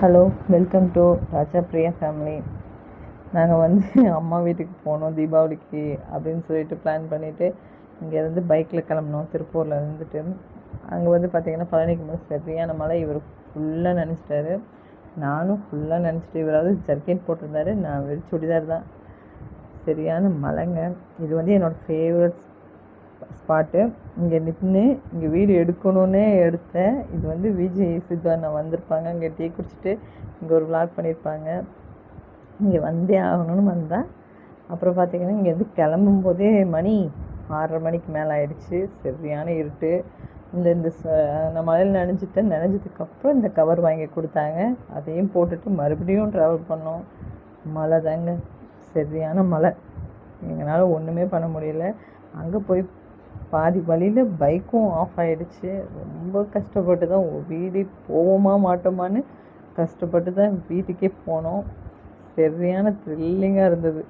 Hello, welcome to Raja Priya family. நாங்கள் அம்மா வீட்டுக்கு போனோம் தீபாவளிக்கு அப்படின்னு சொல்லிட்டு பிளான் பண்ணிவிட்டு இங்கேருந்து பைக்கில் கிளம்புனோம். திருப்பூரில் இருந்துட்டு அங்கே பார்த்திங்கன்னா பழனிக்கு போது சரியான மழை. இவர் ஃபுல்லாக நினச்சிட்டாரு, நானும் ஃபுல்லாக நினச்சிட்டு. இவராவது ஜர்க்கின் போட்டிருந்தாரு, நான் வெறும் சுடிதார் தான். சரியான மழைங்க. இது என்னோடய ஃபேவரட் ஸ்பாட்டு. இங்கே நின்று இங்கே வீடியோ எடுக்கணுன்னே எடுத்தேன். இது விஜய் சித்து அண்ணா வந்திருப்பாங்க, இங்கே டீ குடிச்சிட்டு இங்கே ஒரு விளாக் பண்ணியிருப்பாங்க. இங்கே வந்தே ஆகணும்னு வந்தேன். அப்புறம் பார்த்திங்கன்னா இங்கேருந்து கிளம்பும் போதே மணி 6:30 மணிக்கு மேலே ஆகிடுச்சு. சரியான இருட்டு. நான் மழையில் நனைஞ்சதுக்கப்புறம் இந்த கவர் வாங்கி கொடுத்தாங்க. அதையும் போட்டுட்டு மறுபடியும் ட்ராவல் பண்ணோம். மழை தாங்க, சரியான மழை. எங்களால் ஒன்றுமே பண்ண முடியல. அங்கே போய் பாதி வழியில் பைக்கும் ஆஃப் ஆகிடுச்சு. ரொம்ப கஷ்டப்பட்டு தான் வீடு போவோமா மாட்டோமான்னு கஷ்டப்பட்டு தான் வீட்டுக்கே போனோம். சரியான த்ரில்லிங்காக இருந்தது.